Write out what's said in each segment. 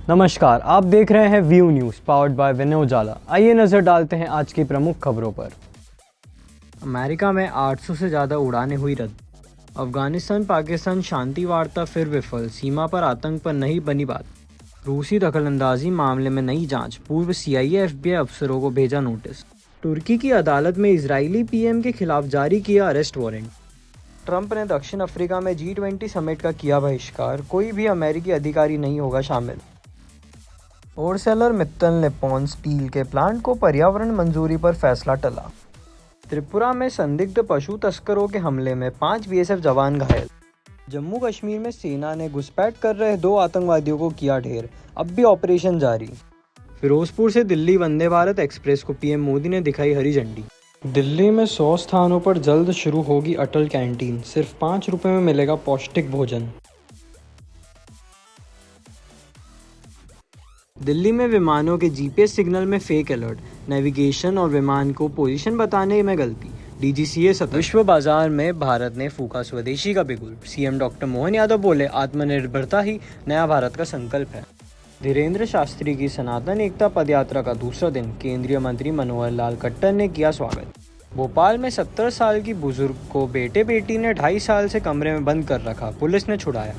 नमस्कार, आप देख रहे हैं व्यू न्यूज़ पावर्ड बाय विनय उजाला। आइए नज़र डालते हैं आज की प्रमुख खबरों पर। अमेरिका में 800 से ज़्यादा उड़ानें हुई रद्द। अफगानिस्तान पाकिस्तान शांति वार्ता फिर विफल, सीमा पर आतंक पर नहीं बनी बात। रूसी दखलंदाजी मामले में नई जांच, पूर्व CIA FBI अफसरों को भेजा नोटिस। तुर्की की अदालत में इजरायली PM के खिलाफ जारी किया अरेस्ट वारंट। ट्रंप ने दक्षिण अफ्रीका में G20 समिट का किया बहिष्कार, कोई भी अमेरिकी अधिकारी नहीं होगा शामिल। ArcelorMittal निप्पॉन स्टील के प्लांट को पर्यावरण मंजूरी पर फैसला टला। त्रिपुरा में संदिग्ध पशु तस्करों के हमले में 5 BSF जवान घायल। जम्मू कश्मीर में सेना ने घुसपैठ कर रहे 2 आतंकवादियों को किया ढेर, अब भी ऑपरेशन जारी। फिरोजपुर से दिल्ली वंदे भारत एक्सप्रेस को PM मोदी ने दिखाई हरी झंडी। दिल्ली में 100 स्थानों पर जल्द शुरू होगी अटल कैंटीन, सिर्फ 5 रुपये में मिलेगा पौष्टिक भोजन। दिल्ली में विमानों के GPS सिग्नल में फेक अलर्ट, नेविगेशन और विमान को पोजीशन बताने में गलती, DGCA सतर्क। विश्व बाजार में भारत ने फूका स्वदेशी का बिगुल, CM डॉक्टर मोहन यादव बोले आत्मनिर्भरता ही नया भारत का संकल्प है। धीरेन्द्र शास्त्री की सनातन एकता पदयात्रा का दूसरा दिन, केंद्रीय मंत्री मनोहर लाल खट्टर ने किया स्वागत। भोपाल में 70 साल की बुजुर्ग को बेटे बेटी ने 2.5 साल से कमरे में बंद कर रखा, पुलिस ने छुड़ाया।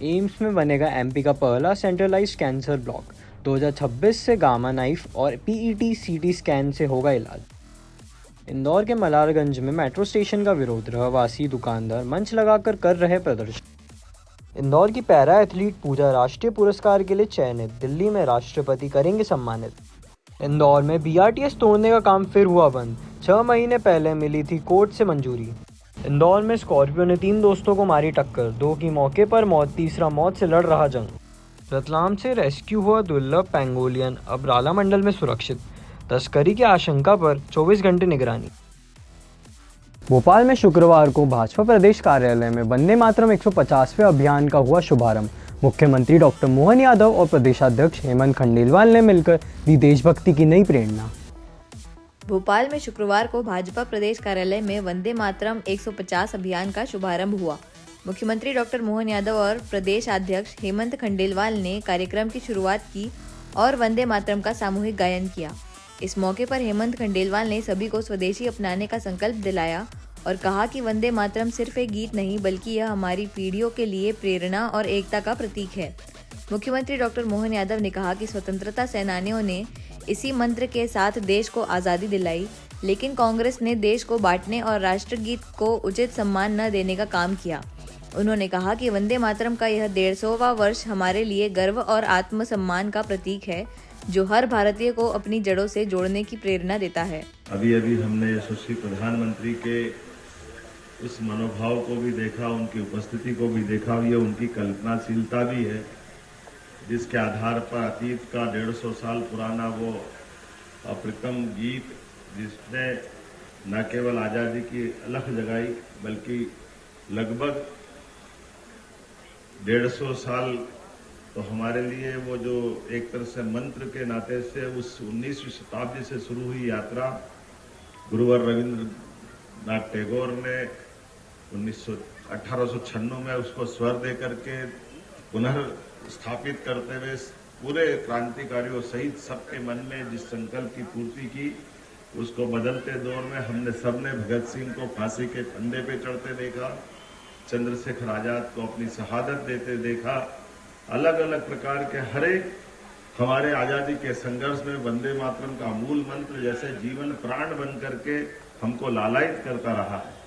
एम्स में बनेगा MP का पहला सेंट्रलाइज्ड कैंसर ब्लॉक, 2026 से गामा नाइफ और PET CT स्कैन से होगा इलाज। इंदौर के मलारगंज में मेट्रो स्टेशन का विरोध, रहवासी दुकानदार मंच लगाकर कर रहे प्रदर्शन। इंदौर की पैरा एथलीट पूजा राष्ट्रीय पुरस्कार के लिए चयनित, दिल्ली में राष्ट्रपति करेंगे सम्मानित। इंदौर में BRTS तोड़ने का काम फिर हुआ बंद, 6 महीने पहले मिली थी कोर्ट से मंजूरी। इंदौर में स्कॉर्पियो ने 3 दोस्तों को मारी टक्कर, 2 की मौके पर मौत, तीसरा मौत से लड़ रहा जंग। रतलाम से रेस्क्यू हुआ दुर्लभ पेंगोलियन, अब राला मंडल में सुरक्षित, तस्करी की आशंका पर 24 घंटे निगरानी। भोपाल में शुक्रवार को भाजपा प्रदेश कार्यालय में वंदे मातरम 150वें अभियान का हुआ शुभारंभ। मुख्यमंत्री डॉक्टर मोहन यादव और प्रदेशाध्यक्ष हेमंत खंडेलवाल ने मिलकर दी देशभक्ति की नई प्रेरणा। भोपाल में शुक्रवार को भाजपा प्रदेश कार्यालय में वंदे मातरम 150 अभियान का शुभारंभ हुआ। मुख्यमंत्री डॉक्टर मोहन यादव और प्रदेश अध्यक्ष हेमंत खंडेलवाल ने कार्यक्रम की शुरुआत की और वंदे मातरम का सामूहिक गायन किया। इस मौके पर हेमंत खंडेलवाल ने सभी को स्वदेशी अपनाने का संकल्प दिलाया और कहा कि वंदे मातरम सिर्फ एक गीत नहीं बल्कि यह हमारी पीढ़ियों के लिए प्रेरणा और एकता का प्रतीक है। मुख्यमंत्री डॉक्टर मोहन यादव ने कहा कि स्वतंत्रता सेनानियों ने इसी मंत्र के साथ देश को आज़ादी दिलाई, लेकिन कांग्रेस ने देश को बांटने और राष्ट्रगीत को उचित सम्मान न देने का काम किया। उन्होंने कहा कि वंदे मातरम का यह 150वां वर्ष हमारे लिए गर्व और आत्मसम्मान का प्रतीक है, जो हर भारतीय को अपनी जड़ों से जोड़ने की प्रेरणा देता है। अभी हमने यशस्वी प्रधानमंत्री के उस मनोभाव को भी देखा, उनकी उपस्थिति को भी देखा, ये उनकी कल्पनाशीलता भी है, जिसके आधार पर अतीत का 150 साल पुराना वो अप्रतिम गीत, जिसने न केवल आज़ादी की अलख जगाई बल्कि लगभग 150 साल तो हमारे लिए वो जो एक तरह से मंत्र के नाते से उस 19वीं शताब्दी से शुरू हुई यात्रा गुरुवर रविंद्रनाथ टैगोर ने 1896 में उसको स्वर दे करके पुनर्स्थापित करते हुए पूरे क्रांतिकारियों सहित सबके मन में जिस संकल्प की पूर्ति की, उसको बदलते दौर में हमने सबने भगत सिंह को फांसी के फंदे पे चढ़ते देखा, चंद्रशेखर आजाद को अपनी शहादत देते देखा। अलग अलग प्रकार के हरेक हमारे आजादी के संघर्ष में वंदे मातरम का मूल मंत्र जैसे जीवन प्राण बन करके हमको लालायित करता रहा है।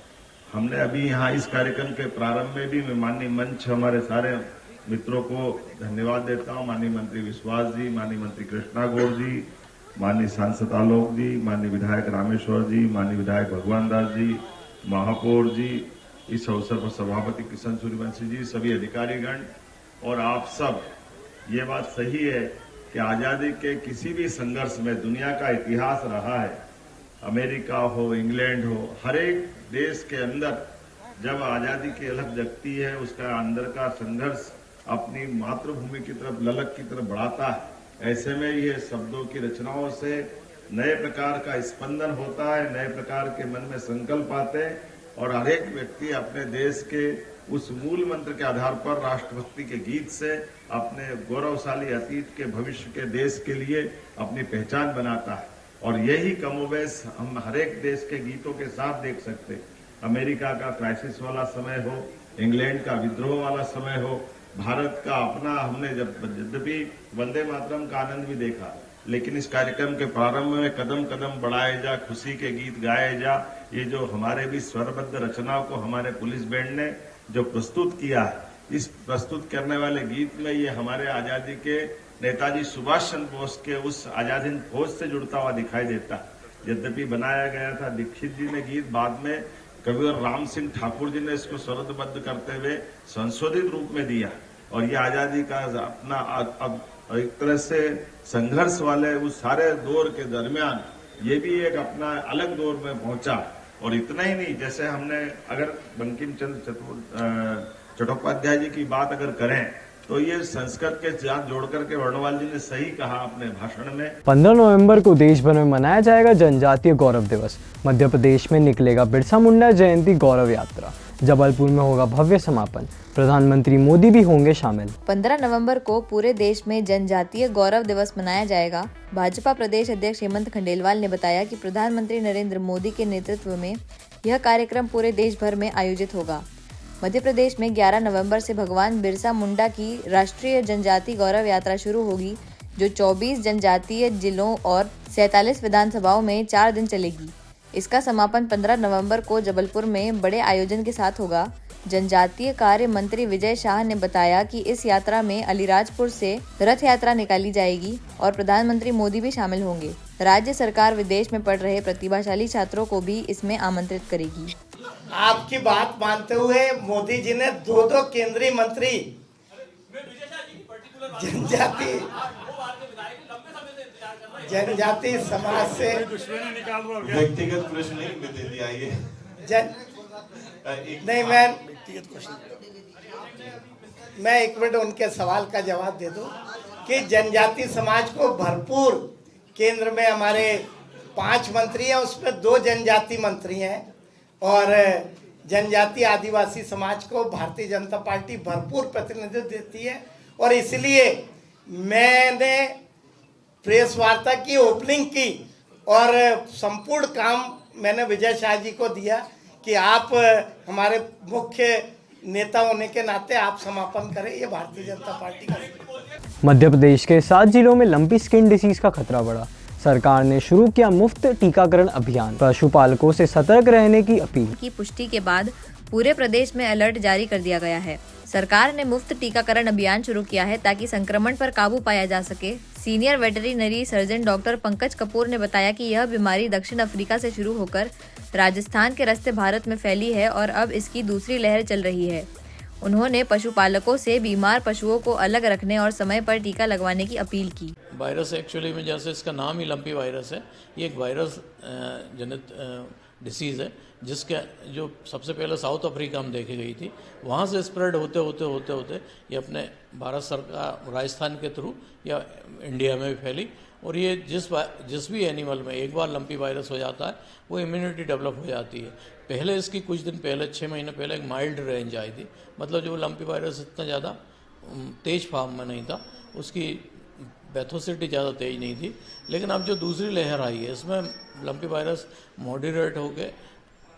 हमने अभी यहाँ इस कार्यक्रम के प्रारंभ में भी मैं माननीय मंच हमारे सारे मित्रों को धन्यवाद देता हूँ, माननीय मंत्री विश्वास जी, माननीय मंत्री कृष्णा गौड़ जी, माननीय सांसद आलोक जी, माननीय विधायक रामेश्वर जी, माननीय विधायक भगवान दास जी, महापौर जी, इस अवसर पर सभापति किशन सूर्यवंशी जी, सभी अधिकारीगण और आप सब। ये बात सही है कि आजादी के किसी भी संघर्ष में दुनिया का इतिहास रहा है, अमेरिका हो, इंग्लैंड हो, हर एक देश के अंदर जब आजादी की अलख जगती है, उसका अंदर का संघर्ष अपनी मातृभूमि की तरफ, ललक की तरफ बढ़ाता है। ऐसे में ये शब्दों की रचनाओं से नए प्रकार का स्पंदन होता है, नए प्रकार के मन में संकल्प आते हैं और हर एक व्यक्ति अपने देश के उस मूल मंत्र के आधार पर राष्ट्रभक्ति के गीत से अपने गौरवशाली अतीत के भविष्य के देश के लिए अपनी पहचान बनाता है। और यही कमोबेश हम हर एक देश के गीतों के साथ देख सकते हैं। अमेरिका का क्राइसिस वाला समय हो, इंग्लैंड का विद्रोह वाला समय हो, भारत का अपना, हमने यद्यपि वंदे मातरम का आनंद भी देखा, लेकिन इस कार्यक्रम के प्रारंभ में कदम कदम बढ़ाए जा, खुशी के गीत गाए जा, ये जो हमारे भी स्वरबद्ध रचनाओं को हमारे पुलिस बैंड ने जो प्रस्तुत किया है, इस प्रस्तुत करने वाले गीत में ये हमारे आजादी के नेताजी सुभाष चंद्र बोस के उस आजाद हिंद फौज से जुड़ता हुआ दिखाई देता है। यद्यपि बनाया गया था दीक्षित जी ने गीत, बाद में कविवर राम सिंह ठाकुर जी ने इसको स्वरबद्ध करते हुए संशोधित रूप में दिया। और ये आजादी का अपना अब एक तरह से संघर्ष वाले उस सारे दौर के दरमियान ये भी एक अपना अलग दौर में पहुंचा। और इतना ही नहीं, जैसे हमने अगर बंकिम चंद्र चट्टोपाध्याय जी की बात अगर करें तो ये संस्कृत के साथ जोड़ करके वर्णवाल जी ने सही कहा अपने भाषण में। 15 नवंबर को देश भर में मनाया जाएगा जनजातीय गौरव दिवस। मध्य प्रदेश में निकलेगा बिरसा मुंडा जयंती गौरव यात्रा। जबलपुर में होगा भव्य समापन। प्रधानमंत्री मोदी भी होंगे शामिल। 15 नवंबर को पूरे देश में जनजातीय गौरव दिवस मनाया जाएगा। भाजपा प्रदेश अध्यक्ष हेमंत खंडेलवाल ने बताया कि प्रधानमंत्री नरेंद्र मोदी के नेतृत्व में यह कार्यक्रम पूरे देश भर में आयोजित होगा। मध्य प्रदेश में 11 नवंबर से भगवान बिरसा मुंडा की राष्ट्रीय जनजाति गौरव यात्रा शुरू होगी, जो 24 जनजातीय जिलों और 47 विधानसभाओं में 4 दिन चलेगी। इसका समापन 15 नवंबर को जबलपुर में बड़े आयोजन के साथ होगा। जनजातीय कार्य मंत्री विजय शाह ने बताया कि इस यात्रा में अलीराजपुर से रथ यात्रा निकाली जाएगी और प्रधानमंत्री मोदी भी शामिल होंगे। राज्य सरकार विदेश में पढ़ रहे प्रतिभाशाली छात्रों को भी इसमें आमंत्रित करेगी। आपकी बात मानते हुए मोदी जी ने 2 केंद्रीय मंत्री जनजाति समाज से, व्यक्तिगत प्रश्न नहीं मैं दे दिया ये नहीं, मैं 1 मिनट उनके सवाल का जवाब दे दूं कि जनजाति समाज को भरपूर, केंद्र में हमारे 5 मंत्री हैं, उसमें 2 जनजाति मंत्री हैं और जनजाति आदिवासी समाज को भारतीय जनता पार्टी भरपूर प्रतिनिधित्व देती है। और इसलिए मैंने प्रेस वार्ता की ओपनिंग की और संपूर्ण काम मैंने विजय शाह जी को दिया कि आप हमारे मुख्य नेता होने के नाते आप समापन करें। ये भारतीय जनता पार्टी का। मध्य प्रदेश के 7 जिलों में लंपी स्किन डिसीज का खतरा बढ़ा। सरकार ने शुरू किया मुफ्त टीकाकरण अभियान। पशुपालकों से सतर्क रहने की अपील की पुष्टि के बाद पूरे प्रदेश में अलर्ट जारी कर दिया गया है। सरकार ने मुफ्त टीकाकरण अभियान शुरू किया है ताकि संक्रमण पर काबू पाया जा सके। Senior veterinary surgeon doctor Pankaj Kapoor ने बताया कि यह बीमारी दक्षिण अफ्रीका से शुरू होकर राजस्थान के रास्ते भारत में फैली है और अब इसकी दूसरी लहर चल रही है। उन्होंने पशुपालकों से बीमार पशुओं को अलग रखने और समय पर टीका लगवाने की अपील की। वायरस एक्चुअली में, जैसे इसका नाम ही लंपी वायरस है, ये एक वायरस जनित डिसीज़ है जिसके जो सबसे पहले साउथ अफ्रीका में देखी गई थी। वहाँ से स्प्रेड होते होते ये अपने भारत सरकार राजस्थान के थ्रू या इंडिया में भी फैली। और ये जिस भी एनिमल में एक बार लंपी वायरस हो जाता है वो इम्यूनिटी डेवलप हो जाती है। पहले इसकी कुछ दिन पहले 6 महीने पहले एक माइल्ड रेंज आई थी, मतलब जो लंपी वायरस इतना ज़्यादा तेज फॉर्म में नहीं था, उसकी पैथोसिटी ज़्यादा तेज नहीं थी। लेकिन अब जो दूसरी लहर आई है इसमें लंपी वायरस मॉडरेट होकर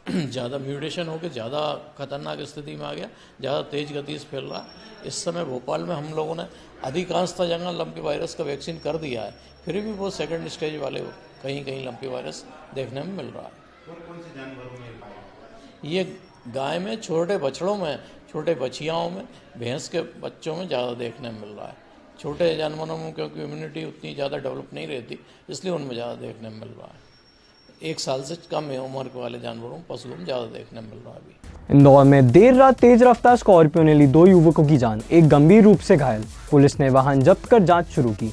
ज़्यादा म्यूटेशन होकर ज़्यादा खतरनाक स्थिति में आ गया, ज़्यादा तेज गति से फैल रहा है। इस समय भोपाल में हम लोगों ने अधिकांशतः जगह लंपी वायरस का वैक्सीन कर दिया है, फिर भी वो सेकंड स्टेज वाले कहीं कहीं लंपी वायरस देखने में मिल रहा है। कौन से जानवरों में पाया? ये गाय में, छोटे बछड़ों में, छोटे बछियाओं में, भैंस के बच्चों में ज़्यादा देखने में मिल रहा है। छोटे जानवरों में क्योंकि इम्यूनिटी उतनी ज़्यादा डेवलप नहीं रहती, इसलिए उनमें ज़्यादा देखने में मिल रहा है। 1 साल से कम उम्र के वाले जानवरों, पशुओं में ज़्यादा देखने में मिल रहा है अभी। इंदौर में देर रात तेज रफ्तार स्कॉर्पियो ने ली 2 युवकों की जान, एक गंभीर रूप से घायल। पुलिस ने वाहन जब्त कर जांच शुरू की।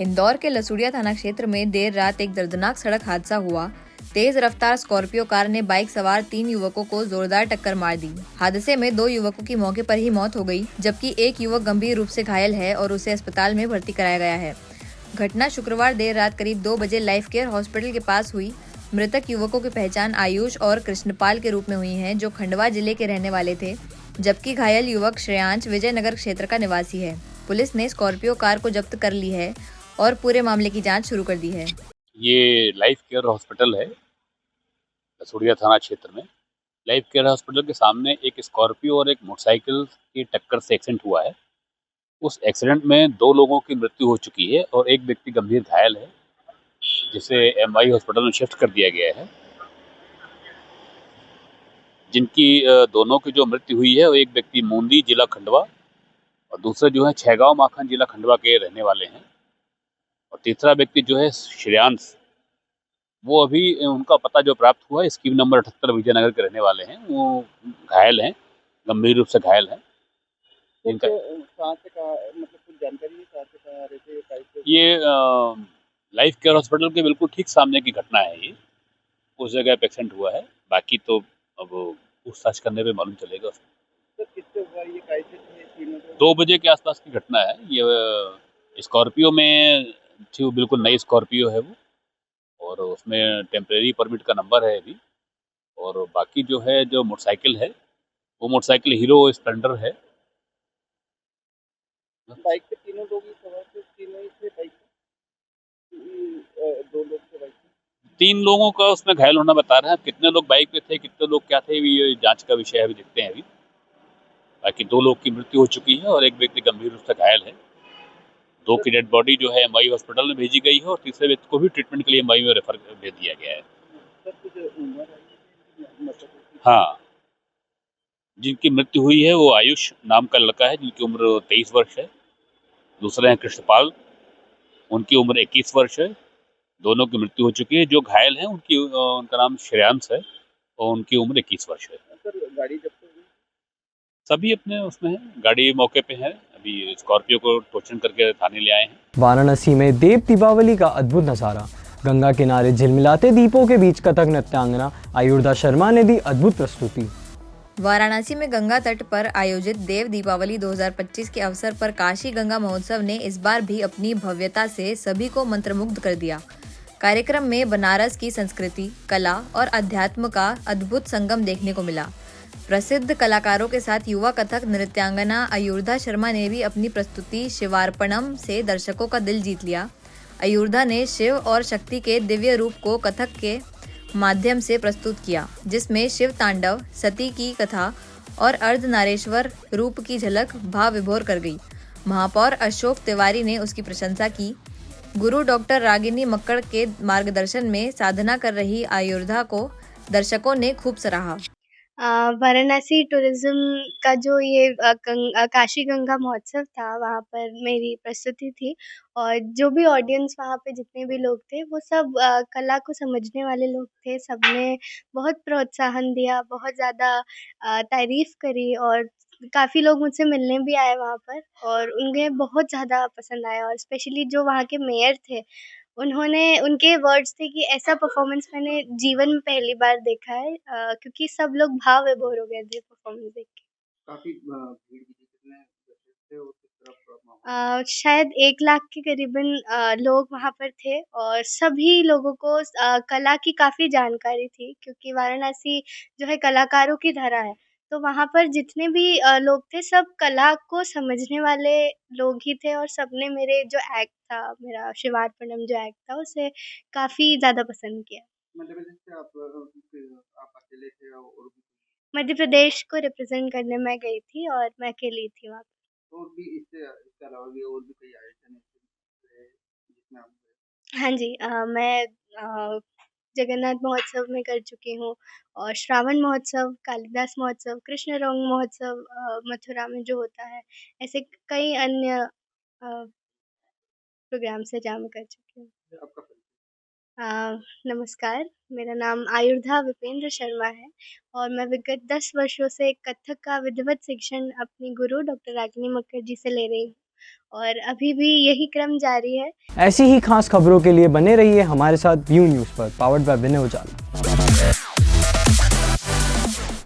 इंदौर के लसूड़िया थाना क्षेत्र में देर रात एक दर्दनाक सड़क हादसा हुआ। तेज रफ्तार स्कॉर्पियो कार ने बाइक सवार 3 युवकों को जोरदार टक्कर मार दी। हादसे में 2 युवकों की मौके पर ही मौत हो गई, जबकि एक युवक गंभीर रूप से घायल है और उसे अस्पताल में भर्ती कराया गया है। घटना शुक्रवार देर रात करीब 2 बजे लाइफ केयर हॉस्पिटल के पास हुई। मृतक युवकों की पहचान आयुष और कृष्णपाल के रूप में हुई है, जो खंडवा जिले के रहने वाले थे। जबकि घायल युवक श्रेयांश विजयनगर क्षेत्र का निवासी है। पुलिस ने स्कॉर्पियो कार को जब्त कर ली है और पूरे मामले की जांच शुरू कर दी है। ये लाइफ केयर हॉस्पिटल है सूर्या थाना क्षेत्र में। लाइफ केयर हॉस्पिटल के सामने एक स्कॉर्पियो और एक मोटरसाइकिल की टक्कर से एक्सीडेंट हुआ है। उस एक्सीडेंट में 2 लोगों की मृत्यु हो चुकी है और एक व्यक्ति गंभीर घायल है, जिसे एमआई हॉस्पिटल में शिफ्ट कर दिया गया है। जिनकी दोनों की जो मृत्यु हुई है वो एक व्यक्ति मूंदी जिला खंडवा और दूसरे जो है छैगांव माखन जिला खंडवा के रहने वाले हैं और तीसरा व्यक्ति जो है श्रेयांश, वो अभी उनका पता जो प्राप्त हुआ है स्कीम नंबर 78 विजयनगर के रहने वाले हैं। वो घायल हैं, गंभीर रूप से घायल हैं। इनका कहाँ से मतलब कुछ जानकारी है कहाँ से आ रहे थे बाइक पे? ये लाइफ केयर हॉस्पिटल के बिल्कुल ठीक सामने की घटना है। ये उस जगह पे एक्सीडेंट हुआ है। बाकी तो अब पूछताछ करने पे मालूम चलेगा। सर किससे हुआ ये कैसे थे तीनों को? 2 बजे के आसपास की घटना है। ये स्कॉर्पियो में थी, वो बिल्कुल नई स्कॉर्पियो है वो, और उसमें टेम्परेरी परमिट का नंबर है अभी। और बाकी जो है जो मोटरसाइकिल है वो मोटरसाइकिल हीरो स्प्लेंडर है। बाइक पे तीनों लोग ही सवार थे, तीनों ही थे बाइक पे? 2 लोग थे बाइक पे। 3 लोगों का उसमें घायल होना बता रहे हैं। कितने लोग बाइक पे थे, कितने लोग क्या थे, ये जांच का विषय है, अभी देखते हैं अभी। बाकी 2 लोग की मृत्यु हो चुकी है और एक व्यक्ति गंभीर रूप से घायल है। 2 की डेड बॉडी जो है एमआई हॉस्पिटल में भेजी गई है और तीसरे व्यक्ति को भी ट्रीटमेंट के लिए एमआई में रेफर भेज दिया गया है। सर कुछ उम्र है मतलब? हाँ, जिनकी मृत्यु हुई है वो आयुष नाम का लड़का है, जिनकी उम्र 23 वर्ष है। दूसरे हैं कृष्णपाल, उनकी उम्र 21 वर्ष है। दोनों की मृत्यु हो चुकी है। जो घायल हैं उनका नाम श्रेयांश है और उनकी उम्र 21 वर्ष है। सर गाड़ी जब तो हुई? सभी अपने उसमें हैं, गाड़ी मौके पे है। अभी स्कॉर्पियो को टोचन करके थाने ले आए हैं। वाराणसी में देव दीपावली का अद्भुत नज़ारा। गंगा किनारे झिलमिलाते दीपों के बीच कथक नृत्यांगना आयुर्दा शर्मा ने दी अद्भुत प्रस्तुति। वाराणसी में गंगा तट पर आयोजित देव दीपावली 2025 के अवसर पर काशी गंगा महोत्सव ने इस बार भी अपनी भव्यता से सभी को मंत्रमुग्ध कर दिया। कार्यक्रम में बनारस की संस्कृति, कला और अध्यात्म का अद्भुत संगम देखने को मिला। प्रसिद्ध कलाकारों के साथ युवा कथक नृत्यांगना आयुर्दा शर्मा ने भी अपनी प्रस्तुति शिवार्पणम से दर्शकों का दिल जीत लिया। आयुर्दा ने शिव और शक्ति के दिव्य रूप को कथक के माध्यम से प्रस्तुत किया, जिसमें शिव तांडव, सती की कथा और अर्धनारेश्वर रूप की झलक भाव विभोर कर गई। महापौर अशोक तिवारी ने उसकी प्रशंसा की। गुरु डॉक्टर रागिनी मक्कड़ के मार्गदर्शन में साधना कर रही आयुर्दा को दर्शकों ने खूब सराहा। वाराणसी टूरिज़्म का जो ये काशी गंगा महोत्सव था, वहाँ पर मेरी प्रस्तुति थी और जो भी ऑडियंस वहाँ पे जितने भी लोग थे वो सब कला को समझने वाले लोग थे। सबने बहुत प्रोत्साहन दिया, बहुत ज़्यादा तारीफ़ करी और काफ़ी लोग मुझसे मिलने भी आए वहाँ पर और उन्हें बहुत ज़्यादा पसंद आया और स्पेशली जो वहाँ के मेयर थे, उनके वर्ड्स थे कि ऐसा परफॉर्मेंस मैंने जीवन में पहली बार देखा है, क्योंकि सब लोग भाव विभोर हो गए थे परफॉर्मेंस देख के। काफी भीड़ भी थी, कितने दर्शक थे और किस तरह माहौल? शायद 1 लाख के करीबन लोग वहाँ पर थे और सभी लोगों को कला की काफ़ी जानकारी थी क्योंकि वाराणसी जो है कलाकारों की धरा है। तो वहाँ पर जितने भी लोग थे सब कला को समझने वाले लोग ही थे और सबने मेरे जो एक्ट था, मेरा शिवार्पणम जो एक्ट था उसे काफ़ी ज़्यादा पसंद किया। मध्य प्रदेश से आप अकेले थे और भी मध्य प्रदेश को रिप्रेज़ेंट करने मैं गई थी और मैं अकेली थी वहाँ पे। और भी इसके अलावा भी और भी कई आयोजन हैं जिसमें आप गए? हाँ जी, मैं जगन्नाथ महोत्सव में कर चुकी हूँ और श्रावण महोत्सव, कालिदास महोत्सव, कृष्ण रंग महोत्सव मथुरा में जो होता है, ऐसे कई अन्य प्रोग्राम्स हैं जहाँ मैं कर चुकी हूँ। आपका परिचय? नमस्कार, मेरा नाम आयुर्धा विपेंद्र शर्मा है और मैं विगत 10 वर्षों से कथक का विधिवत शिक्षण अपनी गुरु डॉक्टर रागिनी मक्कड़ जी से ले रही हूँ और अभी भी यही क्रम जारी है। ऐसी ही खास खबरों के लिए बने रहिए हमारे साथ व्यू न्यूज़ पर, पावर्ड बाय विनय उजाला।